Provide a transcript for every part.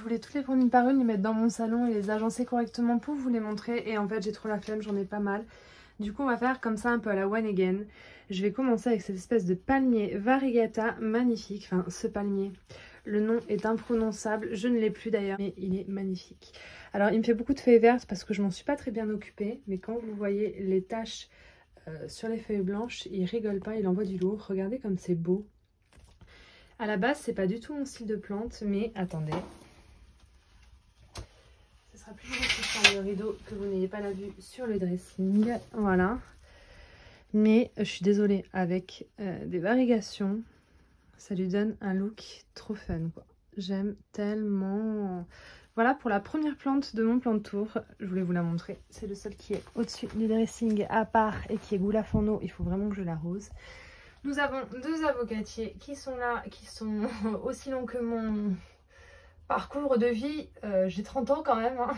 voulais toutes les prendre une par une, les mettre dans mon salon et les agencer correctement pour vous les montrer. Et en fait j'ai trop la flemme, j'en ai pas mal. Du coup on va faire comme ça un peu à la one again. Je vais commencer avec cette espèce de palmier variegata magnifique. Enfin ce palmier, le nom est imprononçable, je ne l'ai plus d'ailleurs, mais il est magnifique. Alors il me fait beaucoup de feuilles vertes parce que je m'en suis pas très bien occupée. Mais quand vous voyez les taches sur les feuilles blanches, il rigole pas, il envoie du lourd. Regardez comme c'est beau. À la base, c'est pas du tout mon style de plante, mais attendez. Ce sera plus joli sur le rideau que vous n'ayez pas la vue sur le dressing. Voilà. Mais je suis désolée, avec des variegations, ça lui donne un look trop fun, quoi. J'aime tellement. Voilà pour la première plante de mon plan de tour. Je voulais vous la montrer. C'est le seul qui est au-dessus du dressing à part et qui est goulaf en eau. Il faut vraiment que je l'arrose. Nous avons deux avocatiers qui sont là, qui sont aussi longs que mon parcours de vie. J'ai 30 ans quand même. Hein.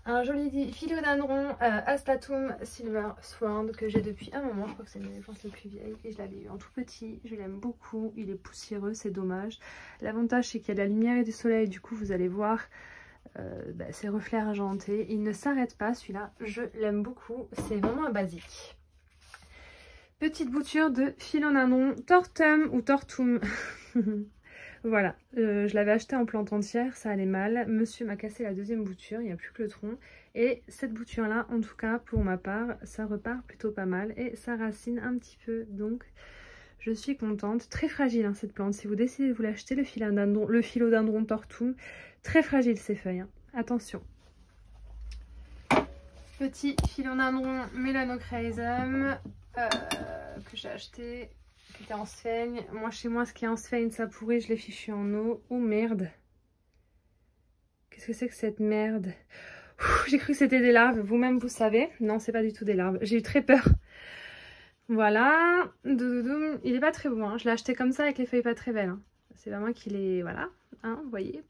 Un joli philodendron Astatum Silver Sword que j'ai depuis un moment. Je crois que c'est mes plantes les plus vieilles. Et je l'avais eu en tout petit. Je l'aime beaucoup. Il est poussiéreux, c'est dommage. L'avantage c'est qu'il y a de la lumière et du soleil. Du coup vous allez voir ses reflets argentés. Il ne s'arrête pas celui-là. Je l'aime beaucoup. C'est vraiment un basique. Petite bouture de philodendron Tortum ou Tortum. Voilà, je l'avais acheté en plante entière, ça allait mal. Monsieur m'a cassé la deuxième bouture, il n'y a plus que le tronc. Et cette bouture là, en tout cas pour ma part, ça repart plutôt pas mal. Et ça racine un petit peu, donc je suis contente. Très fragile hein, cette plante, si vous décidez de vous l'acheter, le philodendron Tortum, très fragile ces feuilles, hein. Attention. Petit philodendron Melanochrysum. Que j'ai acheté, qui était en sphaigne. Moi chez moi ce qui est en sphaigne ça pourrit, je l'ai fichu en eau. Oh merde, qu'est-ce que c'est que cette merde? J'ai cru que c'était des larves, vous-même vous savez. Non c'est pas du tout des larves, j'ai eu très peur. Voilà, il est pas très beau hein. Je l'ai acheté comme ça avec les feuilles pas très belles hein. C'est vraiment qu'il est, voilà hein, vous voyez.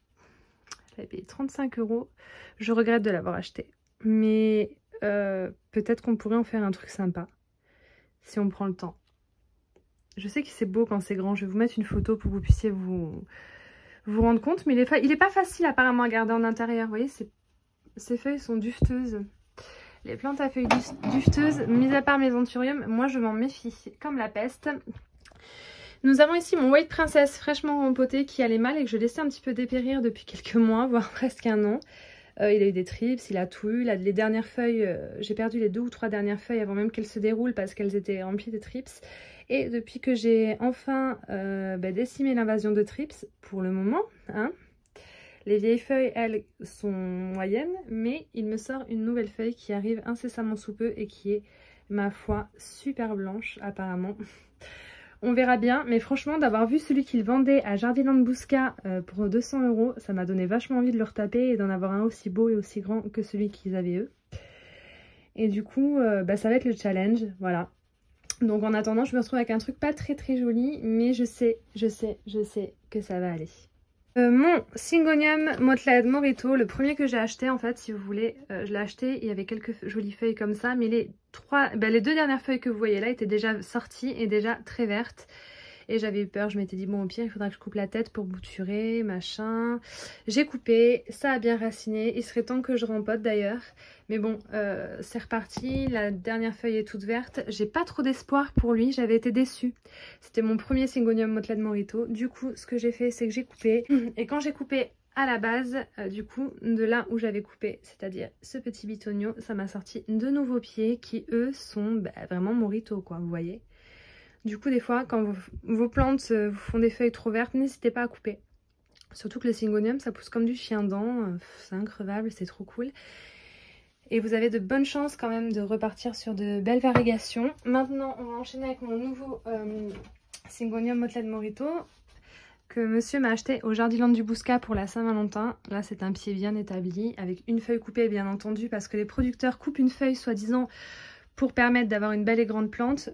Je l'avais payé 35 €. Je regrette de l'avoir acheté, mais peut-être qu'on pourrait en faire un truc sympa si on prend le temps. Je sais que c'est beau quand c'est grand. Je vais vous mettre une photo pour que vous puissiez vous rendre compte. Mais il est pas facile apparemment à garder en intérieur. Vous voyez, ces feuilles sont dufteuses. Les plantes à feuilles dufteuses, mis à part mes anthuriums, moi je m'en méfie comme la peste. Nous avons ici mon White Princess fraîchement rempoté qui allait mal et que je laissais un petit peu dépérir depuis quelques mois, voire presque un an. Il a eu des trips, il a tout eu. Les dernières feuilles, j'ai perdu les 2 ou 3 dernières feuilles avant même qu'elles se déroulent parce qu'elles étaient remplies de trips. Et depuis que j'ai enfin décimé l'invasion de trips, pour le moment, hein, les vieilles feuilles, elles, sont moyennes, mais il me sort une nouvelle feuille qui arrive incessamment sous peu et qui est, ma foi, super blanche apparemment. On verra bien, mais franchement d'avoir vu celui qu'ils vendaient à Jardiland Bousca pour 200 €, ça m'a donné vachement envie de le retaper et d'en avoir un aussi beau et aussi grand que celui qu'ils avaient eux. Et du coup, ça va être le challenge, voilà. Donc en attendant, je me retrouve avec un truc pas très joli, mais je sais que ça va aller. Mon Syngonium Mottled Morito, le premier que j'ai acheté en fait, si vous voulez, je l'ai acheté, il y avait quelques jolies feuilles comme ça, mais les 2 dernières feuilles que vous voyez là étaient déjà sorties et déjà très vertes. Et j'avais eu peur, je m'étais dit bon au pire il faudra que je coupe la tête pour bouturer, machin. J'ai coupé, ça a bien raciné, il serait temps que je rempote d'ailleurs. Mais bon, c'est reparti, la dernière feuille est toute verte. J'ai pas trop d'espoir pour lui, j'avais été déçue. C'était mon premier Syngonium Mottled Morito. Du coup, ce que j'ai fait, c'est que j'ai coupé. Et quand j'ai coupé à la base, du coup, de là où j'avais coupé, c'est-à-dire ce petit bitonio, ça m'a sorti de nouveaux pieds qui, eux, sont vraiment Morito, quoi, vous voyez. Du coup, des fois, quand vos plantes vous font des feuilles trop vertes, n'hésitez pas à couper. Surtout que le Syngonium, ça pousse comme du chien-dent, c'est increvable, c'est trop cool. Et vous avez de bonnes chances quand même de repartir sur de belles variegations. Maintenant, on va enchaîner avec mon nouveau Syngonium Mottled Morito que monsieur m'a acheté au Jardiland du Bousca pour la Saint-Valentin. Là, c'est un pied bien établi, avec une feuille coupée, bien entendu, parce que les producteurs coupent une feuille, soi-disant, pour permettre d'avoir une belle et grande plante.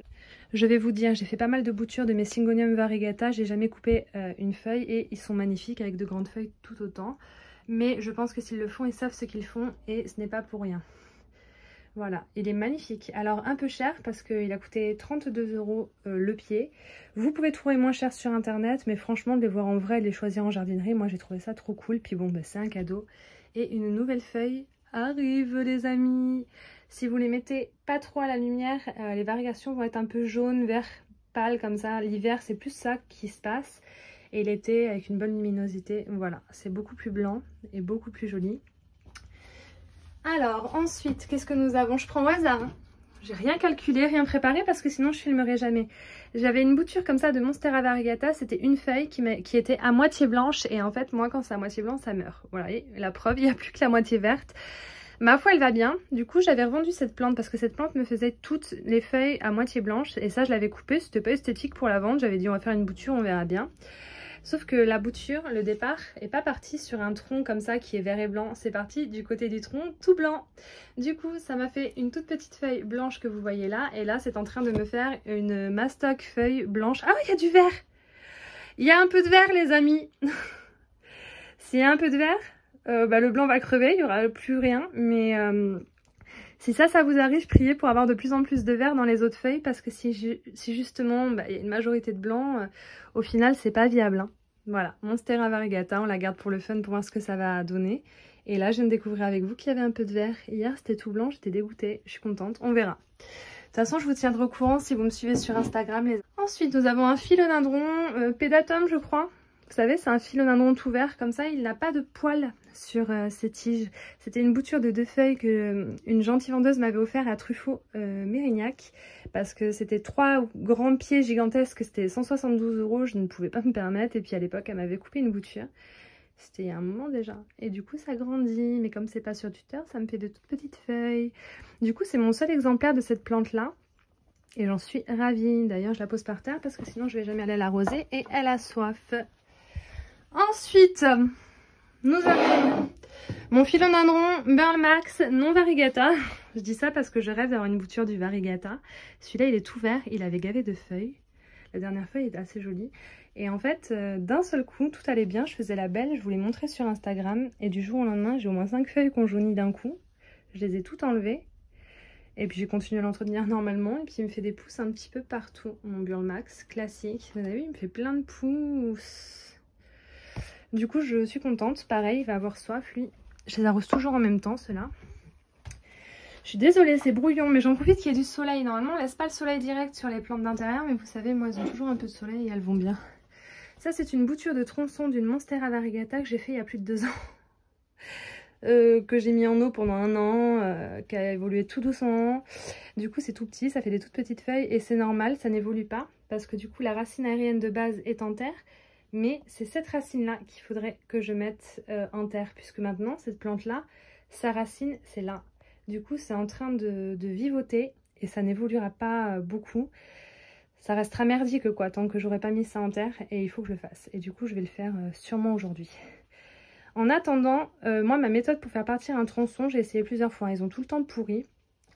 Je vais vous dire, j'ai fait pas mal de boutures de mes Syngonium variegata, j'ai jamais coupé une feuille et ils sont magnifiques avec de grandes feuilles tout autant. Mais je pense que s'ils le font, ils savent ce qu'ils font et ce n'est pas pour rien. Voilà, il est magnifique. Alors un peu cher parce qu'il a coûté 32 € le pied. Vous pouvez trouver moins cher sur internet, mais franchement de les voir en vrai et de les choisir en jardinerie, moi j'ai trouvé ça trop cool. Puis bon, bah, c'est un cadeau. Et une nouvelle feuille arrive les amis. Si vous les mettez pas trop à la lumière, les variations vont être un peu jaune, vert, pâle comme ça. L'hiver c'est plus ça qui se passe. Et l'été avec une bonne luminosité, voilà, c'est beaucoup plus blanc et beaucoup plus joli. Alors ensuite, qu'est-ce que nous avons? Je prends au hasard, hein. J'ai rien calculé, rien préparé parce que sinon je filmerai jamais. J'avais une bouture comme ça de Monstera variegata, c'était une feuille qui était à moitié blanche et en fait moi quand c'est à moitié blanc ça meurt. Voilà, et la preuve, il n'y a plus que la moitié verte. Ma foi elle va bien, du coup j'avais revendu cette plante parce que cette plante me faisait toutes les feuilles à moitié blanches et ça je l'avais coupée, c'était pas esthétique pour la vente, j'avais dit on va faire une bouture, on verra bien. Sauf que la bouture, le départ, est pas parti sur un tronc comme ça qui est vert et blanc. C'est parti du côté du tronc tout blanc. Du coup, ça m'a fait une toute petite feuille blanche que vous voyez là. Et là, c'est en train de me faire une mastoc feuille blanche. Ah oui, il y a du vert! Il y a un peu de vert, les amis. S'il y a un peu de vert, bah, le blanc va crever, il n'y aura plus rien. Mais si ça vous arrive, priez pour avoir de plus en plus de vert dans les autres feuilles. Parce que si justement, bah, il y a une majorité de blanc, au final, c'est pas viable, hein. Voilà, Monstera variegata, on la garde pour le fun, pour voir ce que ça va donner. Et là, je viens de découvrir avec vous qu'il y avait un peu de vert. Hier, c'était tout blanc, j'étais dégoûtée. Je suis contente, on verra. De toute façon, je vous tiendrai au courant si vous me suivez sur Instagram. Ensuite, nous avons un philodendron pédatum, je crois. Vous savez, c'est un philodendron tout vert, comme ça, il n'a pas de poils sur ses tiges. C'était une bouture de 2 feuilles que une gentille vendeuse m'avait offert à Truffaut Mérignac. Parce que c'était 3 grands pieds gigantesques, c'était 172 €, je ne pouvais pas me permettre. Et puis à l'époque, elle m'avait coupé une bouture. C'était il y a un moment déjà. Et du coup, ça grandit. Mais comme c'est pas sur tuteur, ça me fait de toutes petites feuilles. Du coup, c'est mon seul exemplaire de cette plante-là. Et j'en suis ravie. D'ailleurs, je la pose par terre parce que sinon, je vais jamais aller l'arroser. Et elle a soif. Ensuite, nous avons mon philodendron Burle Marx non variegata. Je dis ça parce que je rêve d'avoir une bouture du variegata. Celui-là, il est tout vert. Il avait gavé de feuilles. La dernière feuille est assez jolie. Et en fait, d'un seul coup, tout allait bien. Je faisais la belle. Je vous l'ai montré sur Instagram. Et du jour au lendemain, j'ai au moins 5 feuilles qu'on jaunit d'un coup. Je les ai toutes enlevées. Et puis j'ai continué à l'entretenir normalement. Et puis il me fait des pousses un petit peu partout. Mon Burle Marx classique. Vous avez vu, il me fait plein de pousses. Du coup, je suis contente. Pareil, il va avoir soif, lui. Je les arrose toujours en même temps, ceux-là. Je suis désolée, c'est brouillon, mais j'en profite qu'il y ait du soleil. Normalement, on laisse pas le soleil direct sur les plantes d'intérieur, mais vous savez, moi, elles ont toujours un peu de soleil et elles vont bien. Ça, c'est une bouture de tronçon d'une Monstera variegata que j'ai fait il y a plus de 2 ans. Que j'ai mis en eau pendant 1 an, qui a évolué tout doucement. Du coup, c'est tout petit, ça fait des toutes petites feuilles et c'est normal, ça n'évolue pas. Parce que du coup, la racine aérienne de base est en terre. Mais c'est cette racine-là qu'il faudrait que je mette en terre. Puisque maintenant, cette plante-là, sa racine, c'est là. Du coup, c'est en train de vivoter et ça n'évoluera pas beaucoup. Ça restera merdique, quoi, tant que j'aurai pas mis ça en terre. Et il faut que je le fasse. Et du coup, je vais le faire sûrement aujourd'hui. En attendant, moi, ma méthode pour faire partir un tronçon, j'ai essayé plusieurs fois. Ils ont tout le temps pourri.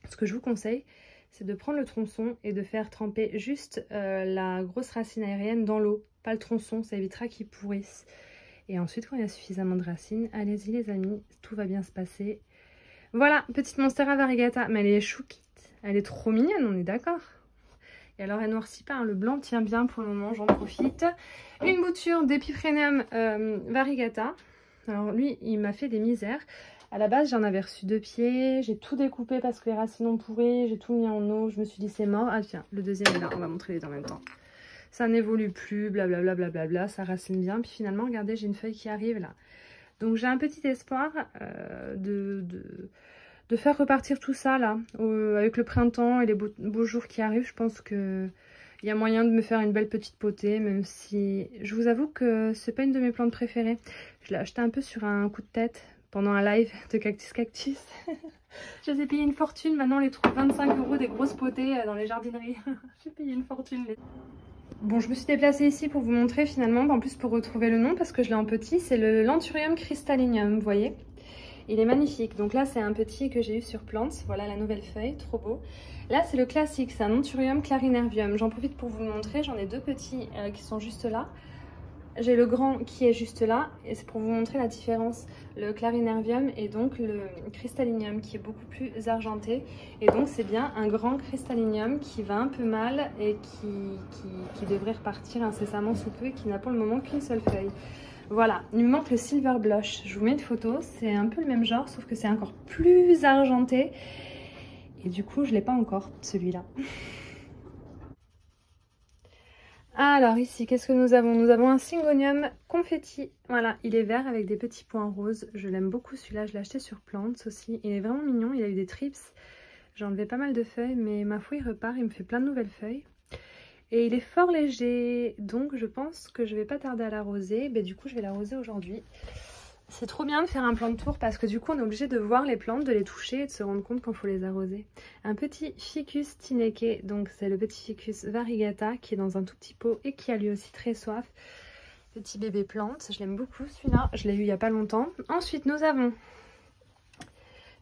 Ce que je vous conseille, c'est de prendre le tronçon et de faire tremper juste la grosse racine aérienne dans l'eau. Pas le tronçon, ça évitera qu'il pourrisse. Et ensuite, quand il y a suffisamment de racines, allez-y les amis, tout va bien se passer. Voilà, petite Monstera variegata, mais elle est chouquite. Elle est trop mignonne, on est d'accord. Et alors, elle noircit pas, hein. Le blanc tient bien pour le moment, j'en profite. Une bouture d'Epiphrenium variegata. Alors lui, il m'a fait des misères. À la base, j'en avais reçu 2 pieds. J'ai tout découpé parce que les racines ont pourri. J'ai tout mis en eau. Je me suis dit, c'est mort. Ah tiens, le deuxième est là. On va montrer les deux en même temps. Ça n'évolue plus, blablabla, blablabla. Ça racine bien. Puis finalement, regardez, j'ai une feuille qui arrive là. Donc j'ai un petit espoir de faire repartir tout ça là. Avec le printemps et les beaux jours qui arrivent, je pense que il y a moyen de me faire une belle petite potée, même si je vous avoue que c'est pas une de mes plantes préférées. Je l'ai acheté un peu sur un coup de tête pendant un live de Cactus Cactus. Je les ai payé une fortune, maintenant on les trouve 25 € des grosses potées dans les jardineries. J'ai payé une fortune. Bon, je me suis déplacée ici pour vous montrer finalement, en plus pour retrouver le nom parce que je l'ai en petit, c'est le Lanturium crystallinium, vous voyez. Il est magnifique. Donc là, c'est un petit que j'ai eu sur Plants. Voilà la nouvelle feuille, trop beau. Là, c'est le classique, c'est un Lanturium clarinervium. J'en profite pour vous le montrer. J'en ai 2 petits qui sont juste là. j'ai le grand qui est juste là, et c'est pour vous montrer la différence. Le clarinervium et donc le cristallinium qui est beaucoup plus argenté. Et donc c'est bien un grand cristallinium qui va un peu mal et qui devrait repartir incessamment sous peu et qui n'a pour le moment qu'une seule feuille. Voilà, il me manque le Silver Blush. Je vous mets une photo, c'est un peu le même genre sauf que c'est encore plus argenté. Et du coup je ne l'ai pas encore celui-là. Alors ici, qu'est-ce que nous avons? Nous avons un Syngonium confetti. Voilà, il est vert avec des petits points roses. Je l'aime beaucoup celui-là, je l'ai acheté sur Plants aussi. Il est vraiment mignon, il a eu des trips. J'ai enlevé pas mal de feuilles, mais ma foi il repart, il me fait plein de nouvelles feuilles. Et il est fort léger, donc je pense que je vais pas tarder à l'arroser. Ben, du coup, je vais l'arroser aujourd'hui. C'est trop bien de faire un plan de tour parce que du coup on est obligé de voir les plantes, de les toucher et de se rendre compte quand il faut les arroser. Un petit Ficus tineke, donc c'est le petit Ficus variegata qui est dans un tout petit pot et qui a lui aussi très soif. Petit bébé plante, je l'aime beaucoup celui-là, je l'ai eu il n'y a pas longtemps. Ensuite nous avons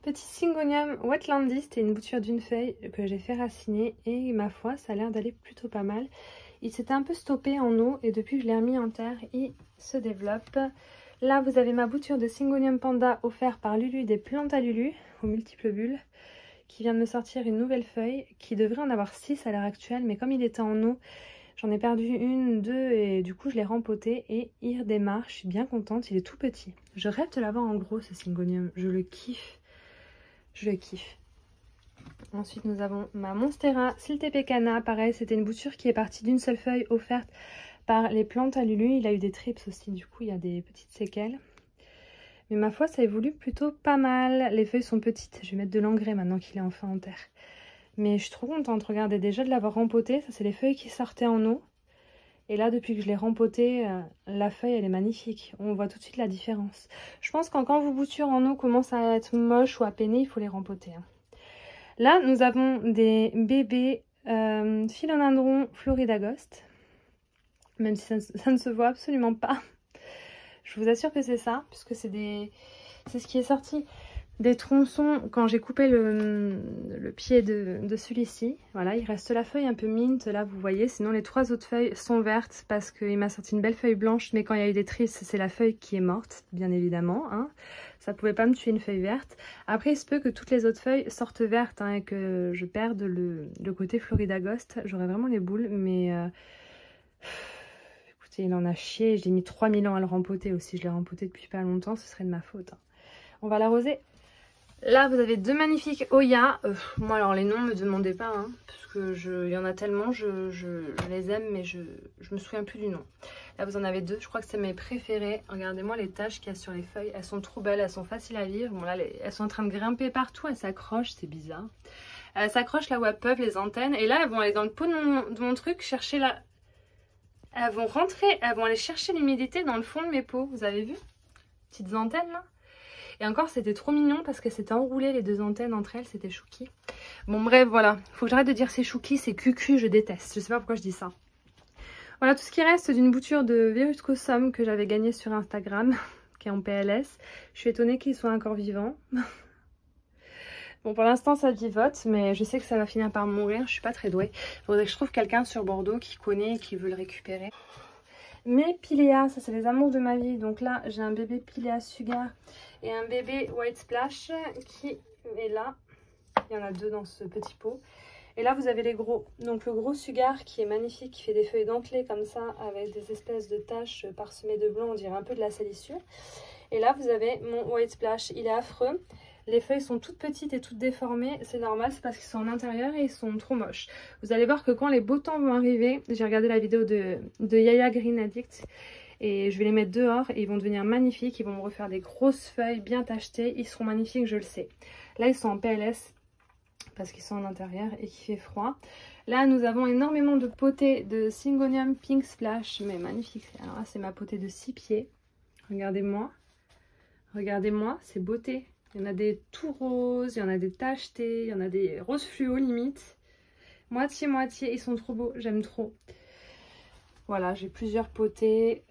petit Syngonium wetlandis, c'était une bouture d'une feuille que j'ai fait raciner et ma foi ça a l'air d'aller plutôt pas mal. Il s'était un peu stoppé en eau et depuis que je l'ai remis en terre, il se développe. Là, vous avez ma bouture de Syngonium Panda offert par Lulu des plantes à Lulu, aux multiples bulles, qui vient de me sortir une nouvelle feuille, qui devrait en avoir 6 à l'heure actuelle, mais comme il était en eau, j'en ai perdu une, deux, et du coup je l'ai rempoté et il redémarre. Je suis bien contente, il est tout petit. Je rêve de l'avoir en gros ce Syngonium, je le kiffe. Je le kiffe. Ensuite, nous avons ma Monstera Siltepecana, pareil, c'était une bouture qui est partie d'une seule feuille offerte par les plantes à Lulu. Il a eu des trips aussi, du coup il y a des petites séquelles. Mais ma foi ça évolue plutôt pas mal. Les feuilles sont petites, je vais mettre de l'engrais maintenant qu'il est enfin en terre. Mais je suis trop contente, regardez déjà de l'avoir rempoté. Ça c'est les feuilles qui sortaient en eau. Et là depuis que je l'ai rempoté, la feuille elle est magnifique. On voit tout de suite la différence. Je pense que quand vos boutures en eau commencent à être moches ou à peiner, il faut les rempoter. Là nous avons des bébés Philodendron Florida Ghost. Même si ça ne se voit absolument pas. Je vous assure que c'est ça, puisque c'est ce qui est sorti des tronçons quand j'ai coupé le pied de celui-ci. Voilà, il reste la feuille un peu mint, là vous voyez, sinon les 3 autres feuilles sont vertes parce qu'il m'a sorti une belle feuille blanche, mais quand il y a eu des trips, c'est la feuille qui est morte, bien évidemment. Hein. Ça pouvait pas me tuer une feuille verte. Après, il se peut que toutes les autres feuilles sortent vertes hein, et que je perde le côté Florida Ghost. J'aurais vraiment les boules, mais... Écoutez, il en a chié, j'ai mis 3000 ans à le rempoter aussi, je l'ai rempoté depuis pas longtemps, ce serait de ma faute. Hein. On va l'arroser. Là, vous avez 2 magnifiques Oya. Moi, alors les noms, me demandez pas, hein, parce que il y en a tellement, je les aime, mais je me souviens plus du nom. Là, vous en avez 2, je crois que c'est mes préférés. Regardez-moi les taches qu'il y a sur les feuilles, elles sont trop belles, elles sont faciles à vivre. Bon là, elles sont en train de grimper partout, elles s'accrochent, c'est bizarre. Elles s'accrochent là où elles peuvent, les antennes, et là, elles vont aller dans le pot de mon truc, chercher la... Elles vont rentrer, elles vont aller chercher l'humidité dans le fond de mes pots, vous avez vu? Petites antennes là. Et encore c'était trop mignon parce que c'était enroulé les 2 antennes entre elles, c'était chouki. Bon bref voilà, faut que j'arrête de dire c'est chouki, c'est cucu, je déteste, je sais pas pourquoi je dis ça. Voilà tout ce qui reste d'une bouture de Veruscosum que j'avais gagnée sur Instagram, qui est en PLS. Je suis étonnée qu'il soit encore vivant. Bon pour l'instant ça vivote, mais je sais que ça va finir par mourir, je suis pas très douée. Il faudrait que je trouve quelqu'un sur Bordeaux qui connaît et qui veut le récupérer. Mes Pilea, ça c'est les amours de ma vie. Donc là j'ai un bébé Pilea Sugar et un bébé White Splash qui est là. Il y en a 2 dans ce petit pot. Et là vous avez les gros. Donc le gros Sugar qui est magnifique, qui fait des feuilles dentelées comme ça avec des espèces de taches parsemées de blanc, on dirait un peu de la salissure. Et là vous avez mon White Splash, il est affreux. Les feuilles sont toutes petites et toutes déformées, c'est normal, c'est parce qu'ils sont en intérieur et ils sont trop moches. Vous allez voir que quand les beaux temps vont arriver, j'ai regardé la vidéo de Yaya Green Addict et je vais les mettre dehors et ils vont devenir magnifiques, ils vont me refaire des grosses feuilles bien tachetées, ils seront magnifiques, je le sais. Là ils sont en PLS parce qu'ils sont en intérieur et qu'il fait froid. Là nous avons énormément de potées de Syngonium Pink Splash, mais magnifique. Alors là c'est ma potée de 6 pieds, regardez-moi, c'est beauté. Il y en a des tout roses, il y en a des tachetés, il y en a des roses fluo limite. Moitié, ils sont trop beaux, j'aime trop. Voilà, j'ai plusieurs potées.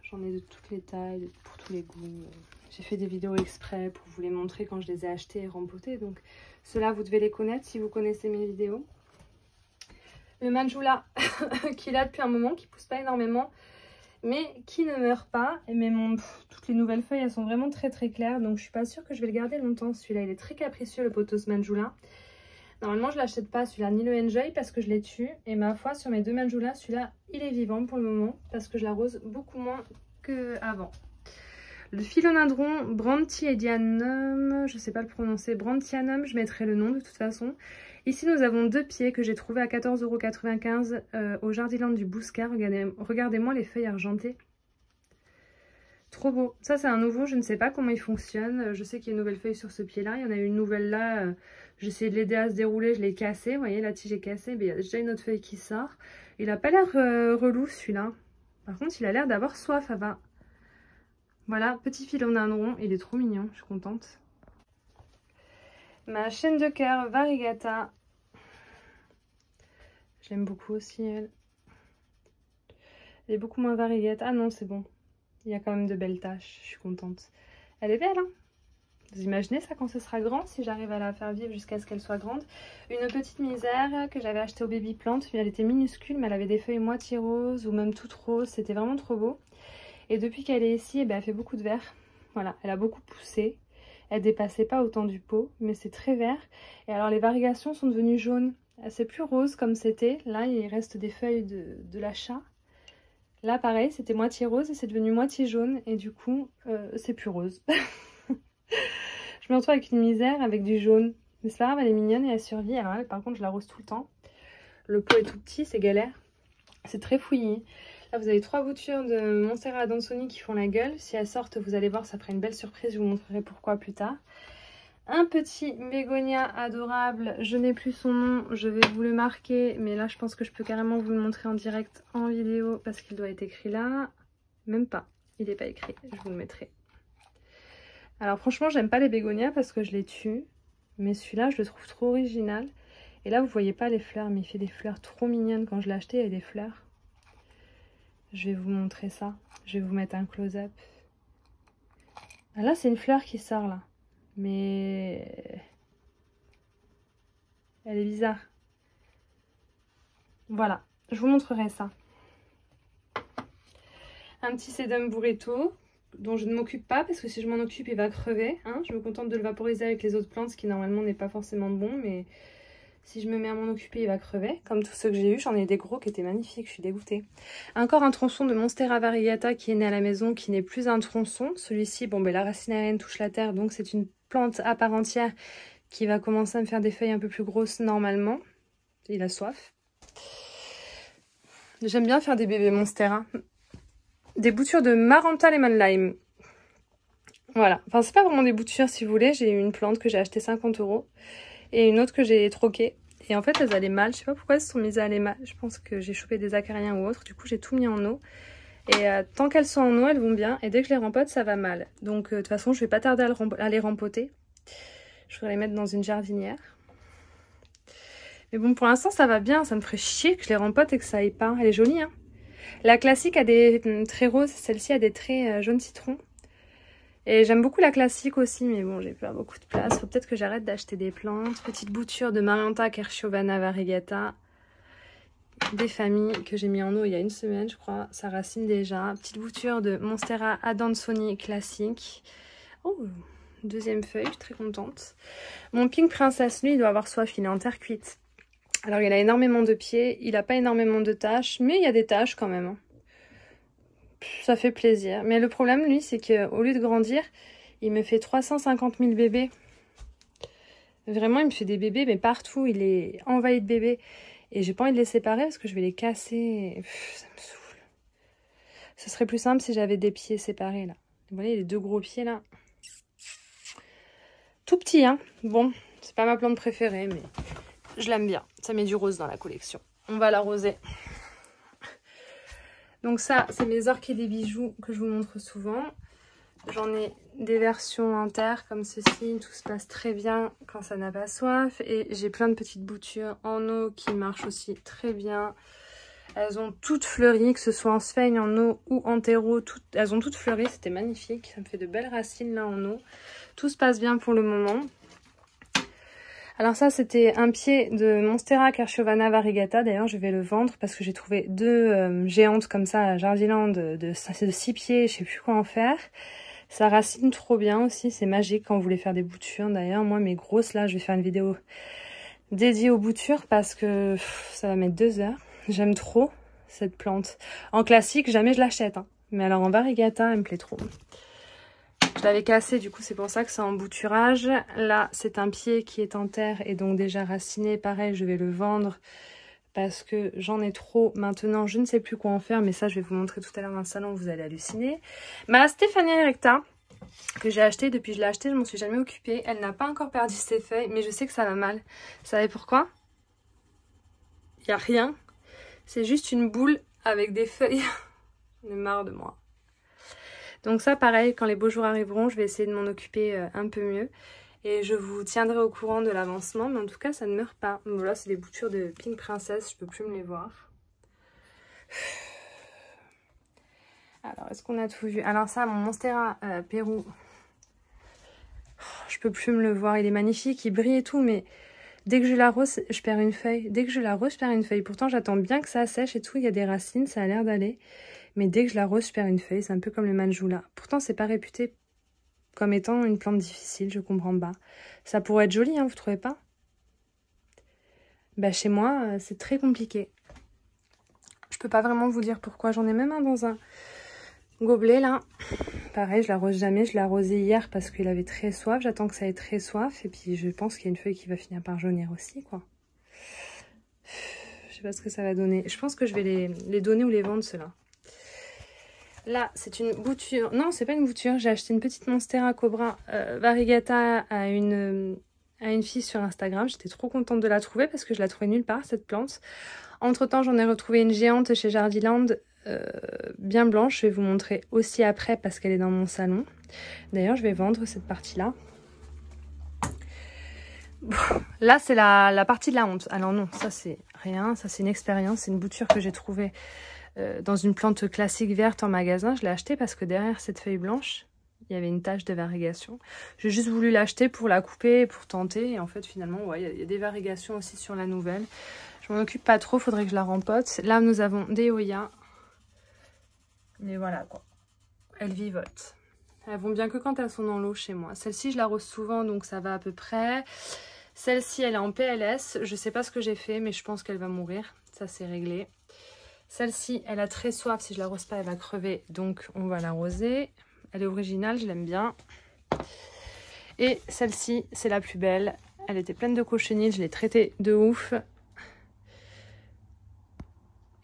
J'en ai de toutes les tailles, pour tous les goûts. J'ai fait des vidéos exprès pour vous les montrer quand je les ai achetés et rempotées. Donc ceux-là, vous devez les connaître si vous connaissez mes vidéos. Le Manjula, qui est là depuis un moment, qui pousse pas énormément. mais qui ne meurt pas. Mais toutes les nouvelles feuilles, elles sont vraiment très très claires, donc je suis pas sûre que je vais le garder longtemps. Celui-là, il est très capricieux, le Pothos Manjula. Normalement, je l'achète pas celui-là, ni le Enjoy, parce que je les tue. Et ma foi, sur mes deux Manjula, celui-là, il est vivant pour le moment, parce que je l'arrose beaucoup moins qu'avant. Le philodendron Brandtianum, je sais pas le prononcer, Brandtianum, je mettrai le nom de toute façon. Ici, nous avons deux pieds que j'ai trouvés à 14,95 € au Jardiland du Bouscat. Regardez-moi les feuilles argentées. Trop beau. Ça, c'est un nouveau, je ne sais pas comment il fonctionne. Je sais qu'il y a une nouvelle feuille sur ce pied-là. Il y en a une nouvelle là. J'ai essayé de l'aider à se dérouler, je l'ai cassé. Vous voyez, la tige est cassée. Mais il y a déjà une autre feuille qui sort. Il n'a pas l'air relou, celui-là. Par contre, il a l'air d'avoir soif avant. Voilà, petit philodendron. Il est trop mignon, je suis contente. Ma chaîne de cœur Variegata. Je l'aime beaucoup aussi, elle. Elle est beaucoup moins variegate. Ah non, c'est bon. Il y a quand même de belles taches. Je suis contente. Elle est belle, hein? Vous imaginez ça quand ce sera grand, si j'arrive à la faire vivre jusqu'à ce qu'elle soit grande. Une petite misère que j'avais achetée au Baby Plant. Elle était minuscule, mais elle avait des feuilles moitié roses ou même toutes roses. C'était vraiment trop beau. Et depuis qu'elle est ici, elle fait beaucoup de vert. Voilà, elle a beaucoup poussé. Elle dépassait pas autant du pot, mais c'est très vert. Et alors les varigations sont devenues jaunes. C'est plus rose comme c'était. Là, il reste des feuilles de l'achat. Là, pareil, c'était moitié rose et c'est devenu moitié jaune. Et du coup, c'est plus rose. Je me retrouve avec une misère, avec du jaune. Mais c'est pas grave, elle est mignonne et elle survit. Alors elle, par contre, je l'arrose tout le temps. Le pot est tout petit, c'est galère. C'est très fouillis. Là, vous avez 3 boutures de Monstera Adansonii qui font la gueule. Si elles sortent, vous allez voir, ça fera une belle surprise. Je vous montrerai pourquoi plus tard. Un petit bégonia adorable. Je n'ai plus son nom. Je vais vous le marquer. Mais là, je pense que je peux carrément vous le montrer en direct, en vidéo. Parce qu'il doit être écrit là. Même pas. Il n'est pas écrit. Je vous le mettrai. Alors franchement, j'aime pas les bégonias parce que je les tue. Mais celui-là, je le trouve trop original. Et là, vous voyez pas les fleurs. Mais il fait des fleurs trop mignonnes. Quand je l'ai acheté, il y avait des fleurs. Je vais vous montrer ça. Je vais vous mettre un close-up. Ah, là, c'est une fleur qui sort là. Mais elle est bizarre. Voilà, je vous montrerai ça. Un petit Sedum Burrito dont je ne m'occupe pas parce que si je m'en occupe, il va crever. Hein. Je me contente de le vaporiser avec les autres plantes, ce qui normalement n'est pas forcément bon, mais si je me mets à m'en occuper, il va crever. Comme tous ceux que j'ai eu, j'en ai des gros qui étaient magnifiques, je suis dégoûtée. Encore un tronçon de Monstera Variegata qui est né à la maison, qui n'est plus un tronçon. Celui-ci, bon, la racine aérienne touche la terre, donc c'est une plante à part entière qui va commencer à me faire des feuilles un peu plus grosses normalement. Il a soif. J'aime bien faire des bébés Monstera. Des boutures de Maranta Lemon Lime. Voilà, enfin c'est pas vraiment des boutures si vous voulez. J'ai une plante que j'ai achetée 50 € et une autre que j'ai troquée. Et en fait elles allaient mal, je sais pas pourquoi elles se sont mises à aller mal. Je pense que j'ai chopé des acariens ou autre. Du coup j'ai tout mis en eau. Et tant qu'elles sont en eau, elles vont bien. Et dès que je les rempote, ça va mal. Donc de toute façon, je vais pas tarder à les rempoter. Je vais les mettre dans une jardinière. Mais bon, pour l'instant, ça va bien. Ça me ferait chier que je les rempote et que ça aille pas. Elle est jolie, hein. La classique a des traits roses. Celle-ci a des traits jaune citron. Et j'aime beaucoup la classique aussi. Mais bon, j'ai pas beaucoup de place. Faut peut-être que j'arrête d'acheter des plantes. Petite bouture de Maranta Kerchiovana Variegata. Des familles que j'ai mis en eau il y a une semaine, je crois. Ça racine déjà. Petite bouture de Monstera Adansonii classique. Oh, deuxième feuille, je suis très contente. Mon Pink Princess, lui, il doit avoir soif. Il est en terre cuite. Alors, il a énormément de pieds. Il n'a pas énormément de taches, mais il y a des taches quand même. Ça fait plaisir. Mais le problème, lui, c'est qu'au lieu de grandir, il me fait 350 000 bébés. Vraiment, il me fait des bébés, mais partout. Il est envahi de bébés. Et j'ai pas envie de les séparer parce que je vais les casser. Ça me saoule. Ce serait plus simple si j'avais des pieds séparés là. Vous voyez les deux gros pieds là. Tout petit, hein. Bon, c'est pas ma plante préférée, mais je l'aime bien. Ça met du rose dans la collection. On va l'arroser. Donc ça, c'est mes orchidées bijoux que je vous montre souvent. J'en ai des versions en terre comme ceci, tout se passe très bien quand ça n'a pas soif. Et j'ai plein de petites boutures en eau qui marchent aussi très bien. Elles ont toutes fleuri, que ce soit en sphaigne, en eau ou en terreau. Elles ont toutes fleuri, c'était magnifique. Ça me fait de belles racines là en eau. Tout se passe bien pour le moment. Alors ça, c'était un pied de Monstera Kerschovana Variegata. D'ailleurs, je vais le vendre parce que j'ai trouvé deux géantes comme ça à Jardiland de 6 pieds. Je sais plus quoi en faire. Ça racine trop bien aussi. C'est magique quand vous voulez faire des boutures. D'ailleurs, moi, mes grosses, là, je vais faire une vidéo dédiée aux boutures parce que ça va mettre 2 heures. J'aime trop cette plante. En classique, jamais je l'achète. Hein. Mais alors en Variegata, elle me plaît trop. Je l'avais cassé, du coup c'est pour ça que c'est en bouturage. Là c'est un pied qui est en terre et donc déjà raciné. Pareil, je vais le vendre parce que j'en ai trop maintenant. Je ne sais plus quoi en faire, mais ça je vais vous montrer tout à l'heure dans le salon, vous allez halluciner. Ma Stéphania erecta que j'ai acheté, depuis que je l'ai acheté, je m'en suis jamais occupée. Elle n'a pas encore perdu ses feuilles, mais je sais que ça va mal. Vous savez pourquoi? Il n'y a rien. C'est juste une boule avec des feuilles. J'en ai marre de moi. Donc ça, pareil, quand les beaux jours arriveront, je vais essayer de m'en occuper un peu mieux. Et je vous tiendrai au courant de l'avancement. Mais en tout cas, ça ne meurt pas. Bon, là, c'est des boutures de Pink Princess. Je peux plus me les voir. Alors, est-ce qu'on a tout vu? Alors ça, mon Monstera Pérou. Je peux plus me le voir. Il est magnifique, il brille et tout. Mais dès que je l'arrose, je perds une feuille. Dès que je l'arrose, je perds une feuille. Pourtant, j'attends bien que ça sèche et tout. Il y a des racines, ça a l'air d'aller. Mais dès que je l'arrose, je perds une feuille. C'est un peu comme le manjoula. Pourtant, c'est pas réputé comme étant une plante difficile, je comprends pas. Ça pourrait être joli, hein, vous trouvez pas? Bah, chez moi, c'est très compliqué. Je peux pas vraiment vous dire pourquoi. J'en ai même un dans un gobelet, là. Pareil, je l'arrose jamais. Je l'ai arrosé hier parce qu'il avait très soif. J'attends que ça ait très soif. Et puis, je pense qu'il y a une feuille qui va finir par jaunir aussi, quoi. Je sais pas ce que ça va donner. Je pense que je vais les donner ou les vendre, ceux-là. Là, c'est une bouture. Non, c'est pas une bouture. J'ai acheté une petite Monstera Cobra Variegata à une fille sur Instagram. J'étais trop contente de la trouver parce que je la trouvais nulle part, cette plante. Entre-temps, j'en ai retrouvé une géante chez Jardiland, bien blanche. Je vais vous montrer aussi après parce qu'elle est dans mon salon. D'ailleurs, je vais vendre cette partie-là. Bon, là, c'est la partie de la honte. Alors non, ça, c'est rien. Ça, c'est une expérience. C'est une bouture que j'ai trouvée dans une plante classique verte en magasin. Je l'ai achetée parce que derrière cette feuille blanche, il y avait une tache de variegation. J'ai juste voulu l'acheter pour la couper, pour tenter. Et en fait, finalement, ouais, il y a des varigations aussi sur la nouvelle. Je m'en occupe pas trop, faudrait que je la rempote. Là, nous avons des Oya. Mais voilà, quoi. Elles vivotent. Elles vont bien que quand elles sont dans l'eau chez moi. Celle-ci, je l'arrose souvent, donc ça va à peu près. Celle-ci, elle est en PLS. Je sais pas ce que j'ai fait, mais je pense qu'elle va mourir. Ça, c'est réglé. Celle-ci, elle a très soif. Si je l'arrose pas, elle va crever. Donc, on va l'arroser. Elle est originale, je l'aime bien. Et celle-ci, c'est la plus belle. Elle était pleine de cochenilles. Je l'ai traitée de ouf.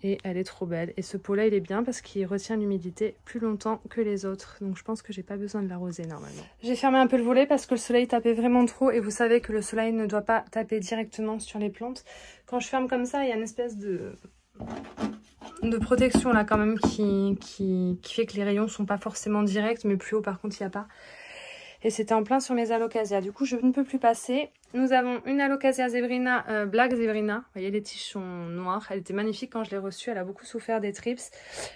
Et elle est trop belle. Et ce pot-là, il est bien parce qu'il retient l'humidité plus longtemps que les autres. Donc, je pense que j'ai pas besoin de l'arroser normalement. J'ai fermé un peu le volet parce que le soleil tapait vraiment trop. Et vous savez que le soleil ne doit pas taper directement sur les plantes. Quand je ferme comme ça, il y a une espèce de protection là quand même qui fait que les rayons sont pas forcément directs, mais plus haut par contre il n'y a pas. Et c'était en plein sur mes alocasias. Du coup, je ne peux plus passer. Nous avons une alocasia zebrina, Black Zebrina. Vous voyez, les tiges sont noires. Elle était magnifique quand je l'ai reçue. Elle a beaucoup souffert des trips.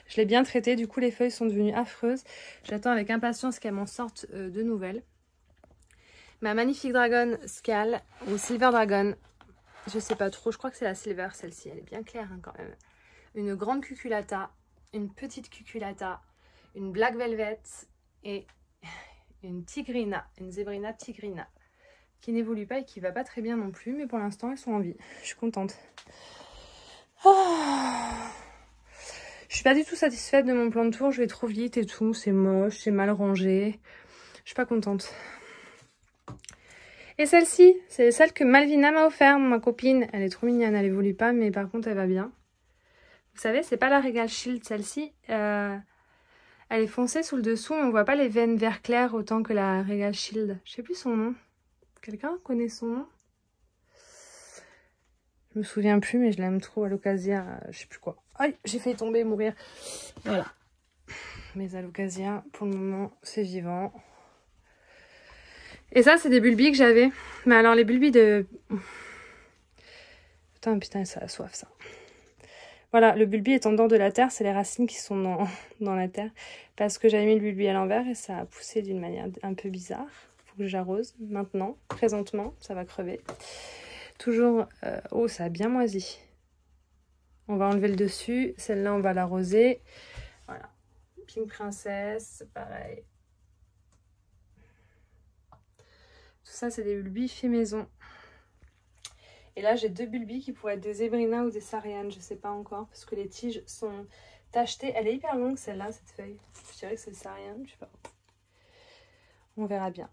Je l'ai bien traitée. Du coup, les feuilles sont devenues affreuses. J'attends avec impatience qu'elle m'en sorte de nouvelles. Ma magnifique dragon Scal ou Silver Dragon. Je sais pas trop. Je crois que c'est la Silver, celle-ci. Elle est bien claire hein, quand même. Une grande cuculata, une petite cuculata, une Black Velvet et une Tigrina, une Zebrina Tigrina, qui n'évolue pas et qui va pas très bien non plus, mais pour l'instant elles sont en vie. Je suis contente. Oh, je suis pas du tout satisfaite de mon plan de tour, je vais trop vite et tout, c'est moche, c'est mal rangé. Je suis pas contente. Et celle-ci, c'est celle que Malvina m'a offert, ma copine. Elle est trop mignonne, elle évolue pas, mais par contre elle va bien. Vous savez, c'est pas la Regal Shield, celle-ci. Elle est foncée sous le dessous, mais on voit pas les veines vert clair autant que la Regal Shield. Je sais plus son nom. Quelqu'un connaît son nom? Je me souviens plus, mais je l'aime trop à l'occasion. Je sais plus quoi. Aïe, j'ai failli tomber et mourir. Voilà. Mes alocasias, pour le moment, c'est vivant. Et ça, c'est des bulbis que j'avais. Mais alors, les bulbis de... Putain, ça a soif, ça. Voilà, le bulbi est en dehors de la terre, c'est les racines qui sont dans la terre. Parce que j'avais mis le bulbi à l'envers et ça a poussé d'une manière un peu bizarre. Faut faut que j'arrose maintenant, présentement, ça va crever. Toujours, oh ça a bien moisi. On va enlever le dessus, celle-là on va l'arroser. Voilà, Pink Princess, pareil. Tout ça c'est des bulbis fait maison. Et là j'ai 2 bulbis qui pourraient être des Zébrina ou des Sariane, je sais pas encore, parce que les tiges sont tachetées. Elle est hyper longue celle-là, cette feuille. Je dirais que c'est le Sariane, je sais pas. On verra bien.